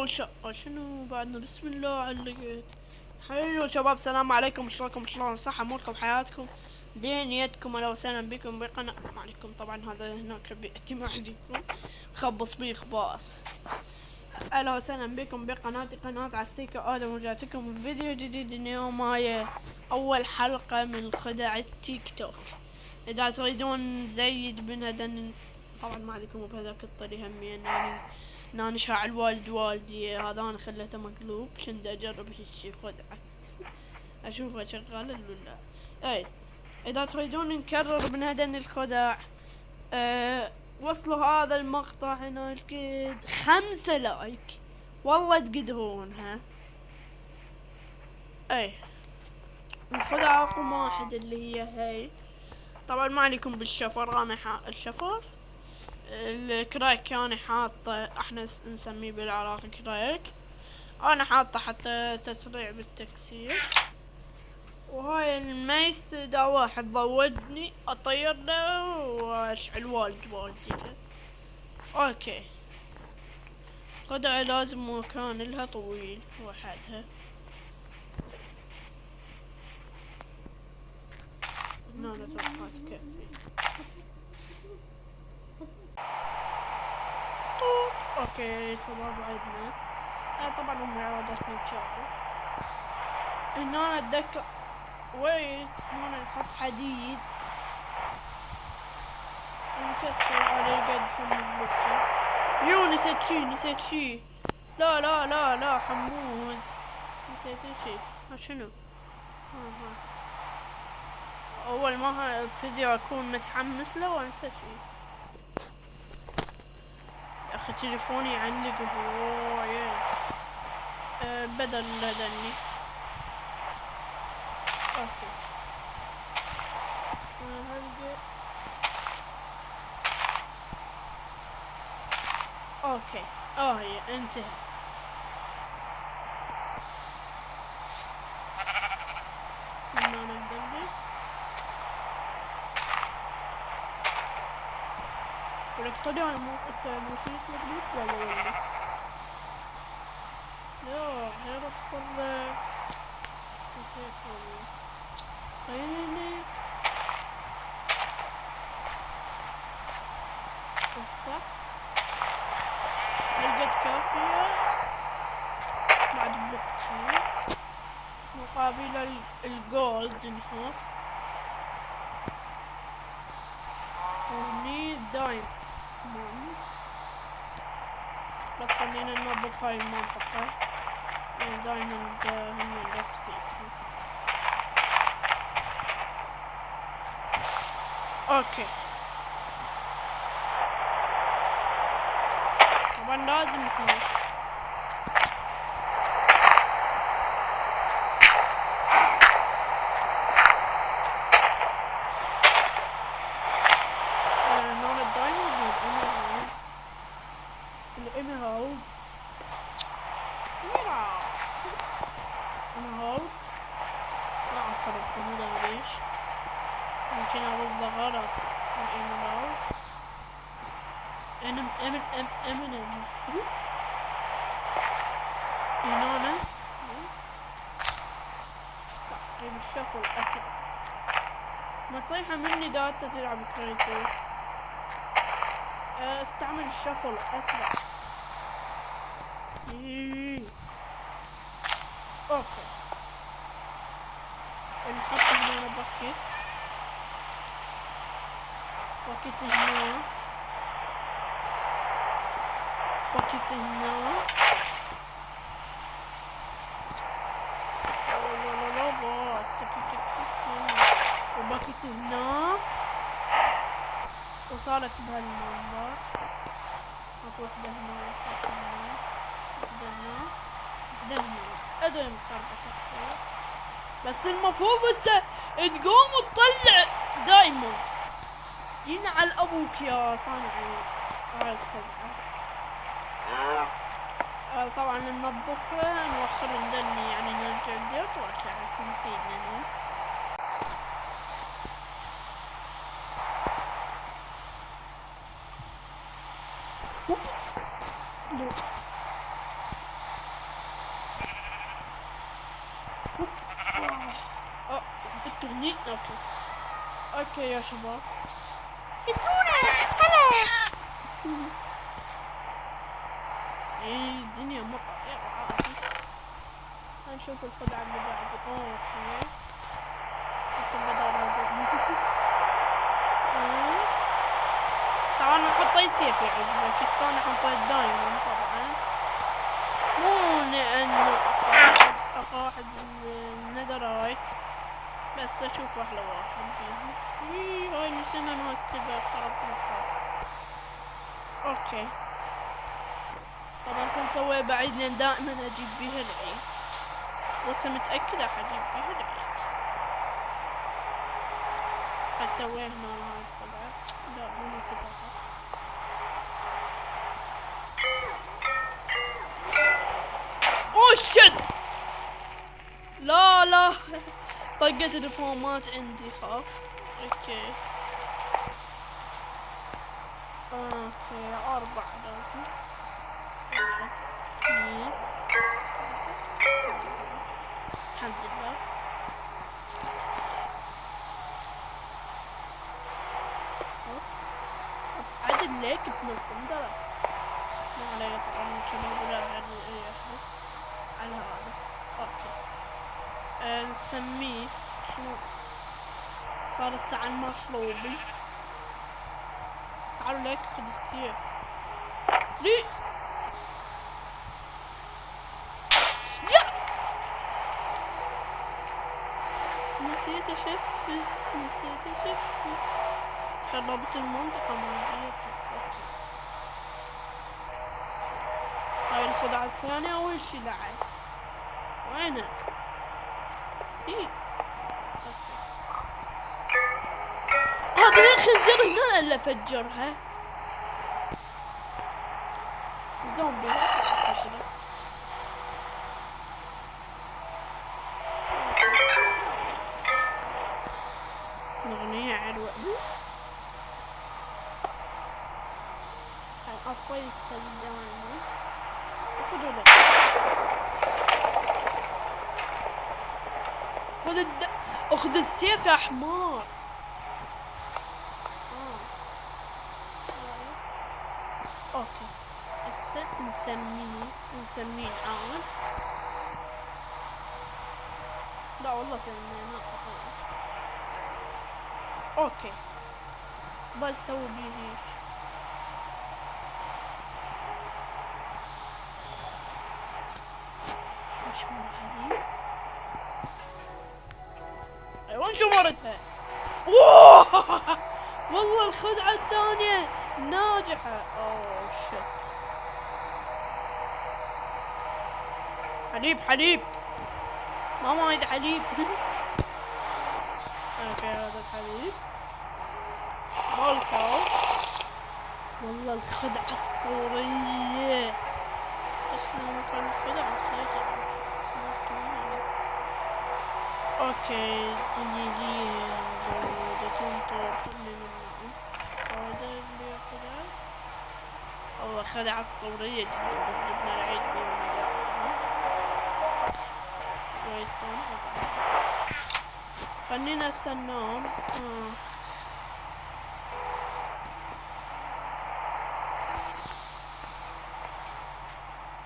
شنو بعدنا؟ بسم الله علقت. حلو شباب، السلام عليكم، شلون صح اموركم حياتكم دنيتكم؟ اهلا وسهلا بكم بقناة عليكم. طبعا هذا هناك بيأتي معكم خبص بيه خباص. اهلا وسهلا بكم بقناتي، قناة عستيكة ادم، وجاتكم بفيديو جديد اليوم. هاي اول حلقة من خدع التيك توك. اذا تريدون نزيد من هذا طبعا ما عليكم بهذاك الطريق همي اني شاعل والد والدي، هذا انا خليته مقلوب كنت اجرب هالشي خدعة اشوفه شغال ولا اي. اذا تريدون نكرر من هذا الخدع وصلوا هذا المقطع هنا الكد 5 لايك والله تقدرونها. اي الخدعة رقم 1 اللي هي هاي. طبعا ما عليكم بالشفر، انا الشفر الكرايك كان حاطه، احنا نسميه بالعراق كرايك، انا حاطه حتى تسريع بالتكسير. وهاي الميس دا واحد ضودني اطير له واشعل والدي. اوكي خدعة لازم مكان لها طويل وحدها. هنا اتوقع تكفي. اوكي شباب عدنا. طبعا امي عودتني بشغل. هنا اتذكر ويت هنا نحط حديد ونكسر على قد فم اللفة. نسيت شي. لا حمود، نسيت شي. شنو؟ اول ما الفيديو اكون متحمس له وانسى شي. يا اخي تليفوني يعلق هواي. بدل هدني. اوكي اوكي هي انتهى. هنا نبدل ولك طلع الموسيقى مقلوب ولا لا غير اتفرج. نسيت والله. خليني افتح لقيت كافية بعد بلوكتشين مقابل الجولد نحط وهني دايموند. بس خلينا ننظف هاي المنطقة. دايموند هم نفسي. اوكي طبعا لازم نكون نوع الدايموند الإميرالد ما أعرف هذا ليش، يمكن أرد غلط. الإميرالد إمينيمز هنا طيب الشفل أسرع. نصيحة مني داتا تلعب كريتو، استعمل الشفل أسرع. اوكي نحط هنا باكيت هنا باكيت هنا. وباكيت هنا وصارت بهالمنظر. اكو وحدة هنا وحدة هنا ادري مخربطة بس المفروض هسه تقوم وتطلع دايموند. ينعل ابوك يا صانع هاي الخدعة. طبعا ننظفها نوخر ندني يعني نرجع البيت وعشان نفيدنا. اوكي اوكي يا شباب. ايه الدنيا مقطعة. هنشوف الخدعة اللي بعد. اوكي طبعا نحط اي سيف يعجبك. هسه انا حطيت دايما طبعا، مو لانه اقوى واحد النذرايت، بس اشوف احلى واحد فيهم. هاي نسينا نرتبها بطرف. اوكي خلاص نسوي بعيد لان دائما اجيب بيها العيد، وهسه متأكدة حجيب بيها العيد. حسوي هنا هاي الخدعة. لا مو الخدعة. اوه شت. لا لا طقت الفومات عندي خاف. اوكي اوكي 4 لازم. الحمد لله. عدل ليك تنظم ترى ما علي طبعا شباب ولا على هذا. اوكي نسميه شنو؟ صار الساعة المطلوبي. تعالوا ليك خذ السيف. ليه؟ نسيت اشفت. خربت المنطقة مالتي. هاي الخدعة الثانية اول شي لعب. وينها؟ ايه هذا الخنزير هنا اللي فجرها. زومبي الأغنية حلوة. أطفي السلامة. خذوا لك. أخذ السيف يا حمار. اوكي هسه نسميه عاد. لا والله سميناه. اوكي ضل سوي بيه هيك. مش مو هذي. ايوه انشمرتها. والله الخدعة الثانية ناجحة. اوه شت. حليب ماما هيدا حليب. اوكي هذا الحليب مالكو. والله الخدعة اسطورية. اوكي تنجي والله خدعة اسطورية جدا. بس بدنا نعيد بيها ويستون. خلينا نستناهم.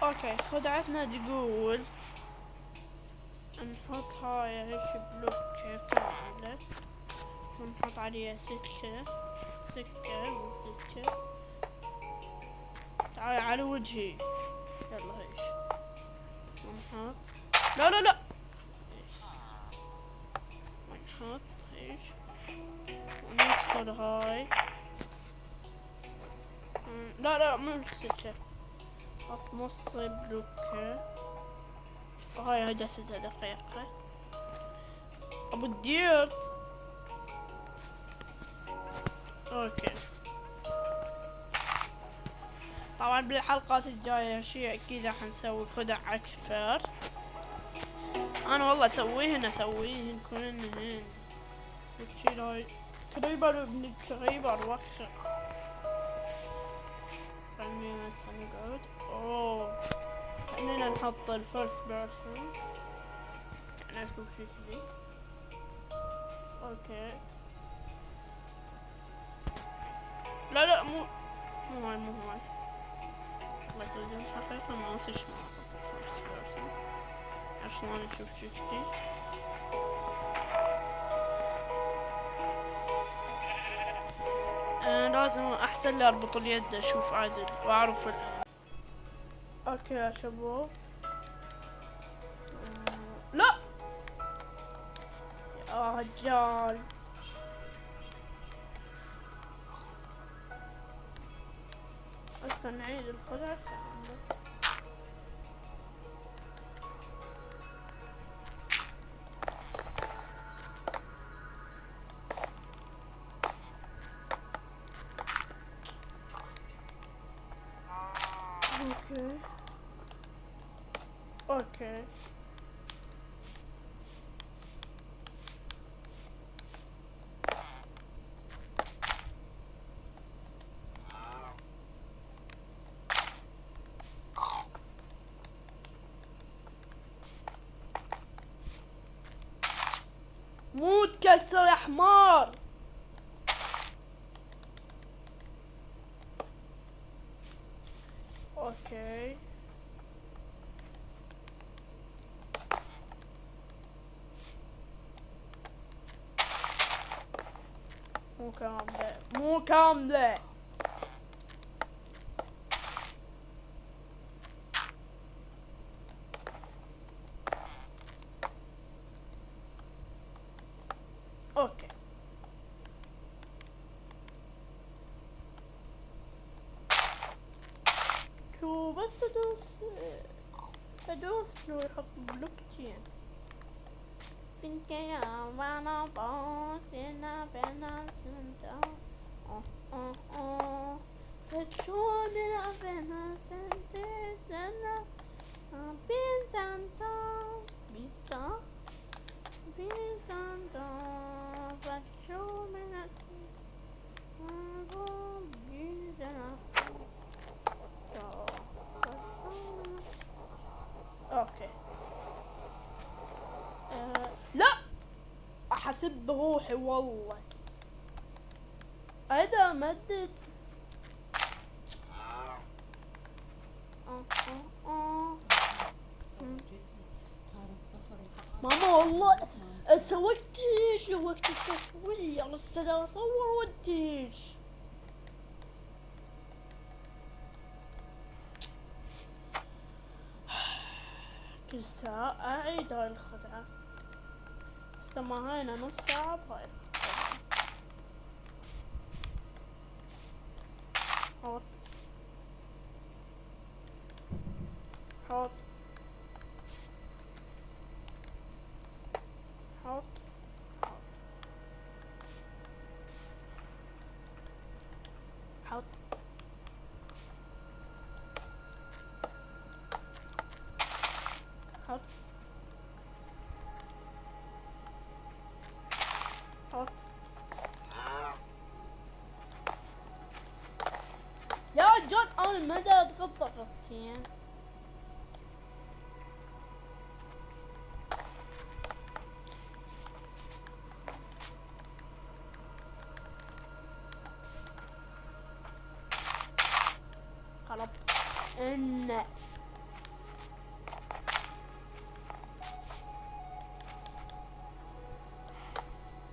اوكي خدعتنا تقول نحط هاي هيك بلوك كاملة ونحط عليها سكة وسكة. تعالي على وجهي. يلا هيك ونحط. لا ونحط هيك ونكسر هاي. لا مو سكة. حط نص بلوكة. وهاي هدسة دقيقة. ابو الديرت. اوكي طبعا بالحلقات الجاية شي اكيد راح نسوي خدع اكثر. انا والله اسويهن كلهن. وتشيل هاي كريبر ابن الكريبر وخر. خلينا هسه نقعد. اوه خلينا نحط الفيرست بيرسون. انا اشوف شي كذي. اوكي. لا لا، مو هاي مو هاي. الله يسوي زي الحقيقة ما نسيش عشان نشوف شفتي. لازم احسن لي اربط اليد اشوف عادل واعرف اوكي يا شباب. لا يا رجال. هسه نعيد الخدعة كاملة. اوكي اوكي. مو تكسر يا حمار. اوكي. مو كاملة مو كاملة. اوكي. شو بس ادوس شو يحط بلوكتين. فينك يا وانا باص انا بنا سنتا. فتشون انا بنا سنتا سنة بيسانتا بيسا بيسانتا فتشون انا اوكي. لا احسب بروحي والله. هذا مدد. ماما والله سويتش وقت التصوير لسه اصور وديش. كل ساعة اعيد هاي الخدعة. استمرينا نص ساعة بهاي الخدعة. حط حط حط حط حط حط. يا رجال انا ما اضغط ضغطتين. خلاص ان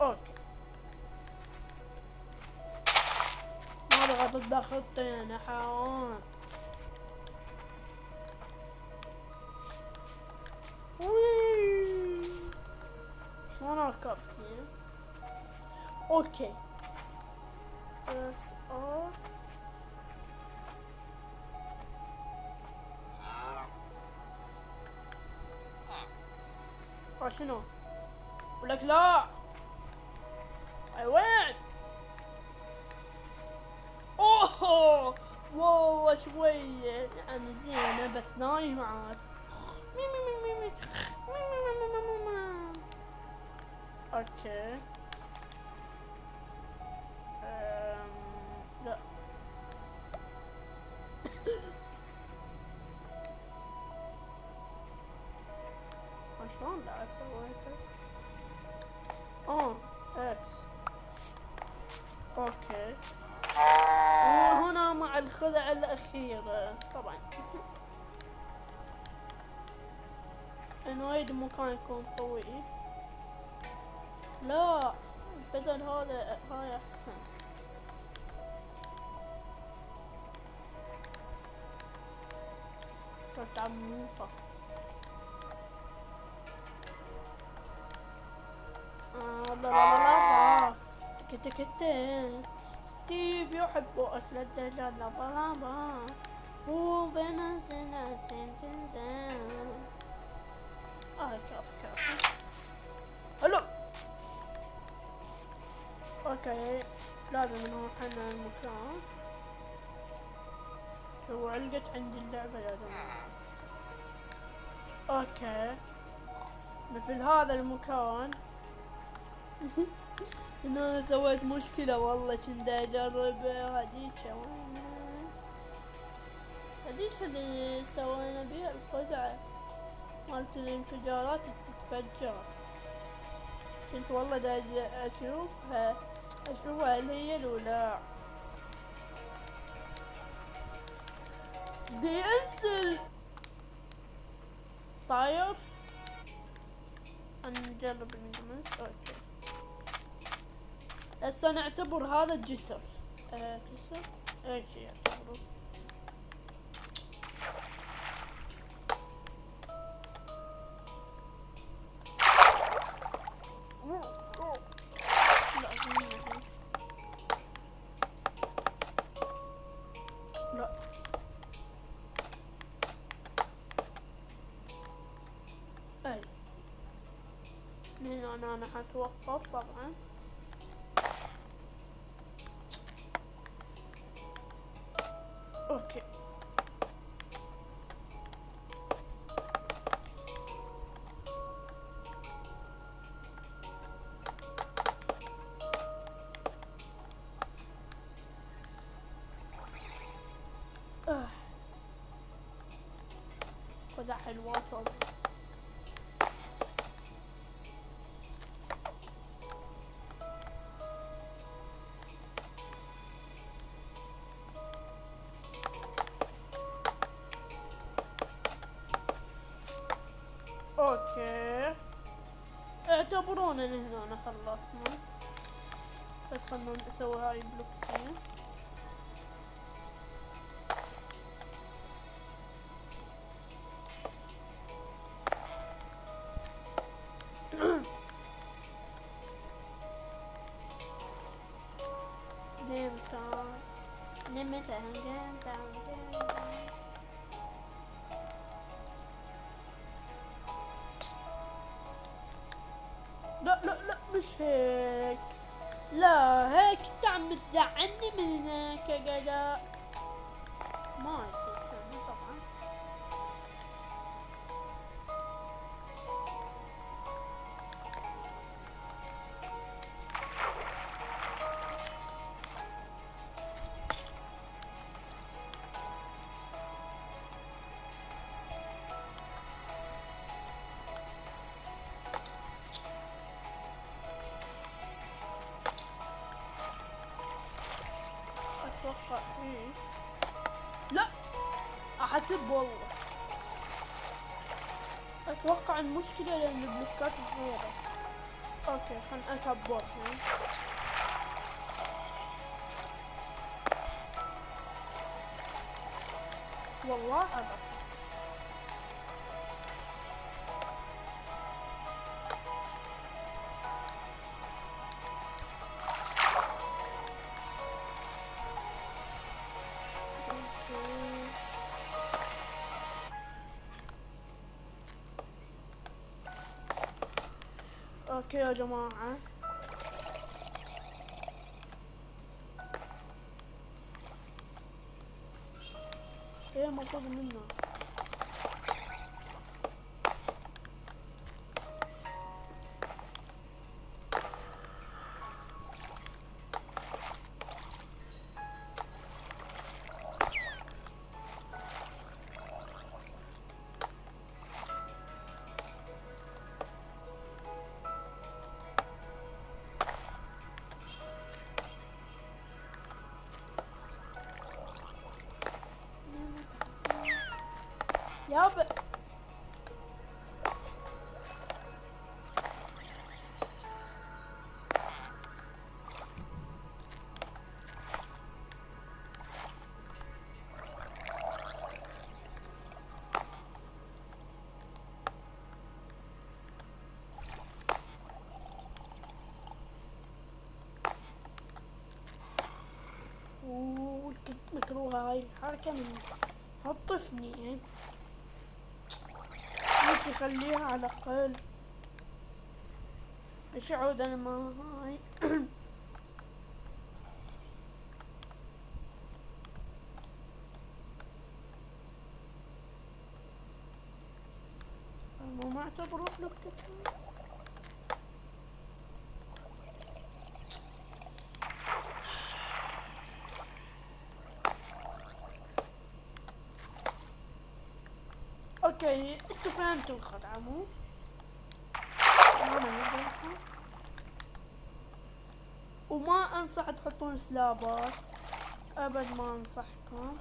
اوكي. ما ضغطت ضغطتين يا حيوان. شلون اركب زين؟ اوكي. بس شنو؟ ولك لا. اي وين؟ اوه والله شوية يعني زينة بس نايم عاد. اوكي. لا شلون بعد سويته؟ ايش الخدعة الأخيرة طبعا. إن وايد مكان يكون قوي. لا، بدل هذا هاي أحسن. كنت عموطة. لا لا لا لا. تكتكتين. ستيف يحب أكل الدجاج. لا لا لا. وفينس تنزل. كافي. الو. اوكي، لازم نروح انا المكان. شو علقت عندي اللعبة يا جماعة. اوكي، مثل هذا المكان. ان انا سويت مشكلة والله. كنت اجرب هذيك اللي سوينا بيها الخدعة مالت الانفجارات تتفجر. كنت والله دا اشوفها هل هي الولاع. دي انزل طاير. نجرب نجمس. اوكي، هسه نعتبر هذا الجسر. جسر ايش يعتبره. لا اي، هنا انا حتوقف طبعا. اوكي، خدع حلوات والله. اوكي، اعتبرونا ان هنا خلصنا. بس خلنا نسوي هاي بلوكتين. لا لا لا، مش هيك. لا هيك انت عم تزعلني من هناك يا جدع. ما يصير طبعا. اتوقع فيه. لا، احسب والله. اتوقع المشكلة لان البلوكات صغيرة. اوكي، خلنا اكبرها. والله عرفت. اوكي يا جماعة، ايه المفروض منه. يابا مكروهة هاي الحركة من هالطفني يعني. ممكن خليها على الأقل. ايش اعود انا ما هاي. ما اعتبره بلوكة. اوكي انتوا فهمتوا الخدعة مو؟ وما انصح تحطون سلابات، ابد ما انصحكم.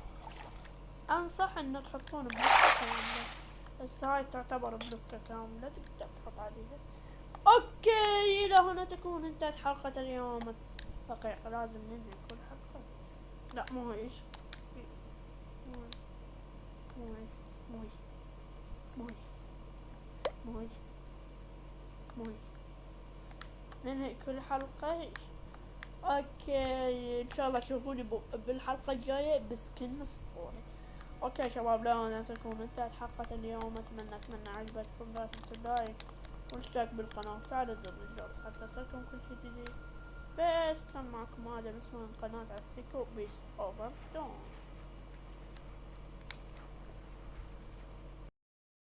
انصح ان تحطون بلوكة كاملة، بس هاي تعتبر بلوكة كاملة تقدر تحط عليها. اوكي الى هنا تكون انتهت حلقة اليوم. دقيقة لازم ننهي كل حلقة. لا مو هيش، مو هيش، مو هيش، مو هيش، مو هيش، مو هيش، مو هيش. ننهي كل حلقة هيش. اوكي ان شاء الله تشوفوني بالحلقة الجاية بسكن اسطوري. اوكي شباب لا هنا تكون انتهت حلقة اليوم. اتمنى عجبتكم. لا تنسوا اللايك والاشتراك بالقناة وفعل زر الجرس حتى يصلكم كل شي جديد. بس كان معكم هذا اسمه من قناة عستيكو. بيس اوفر دون.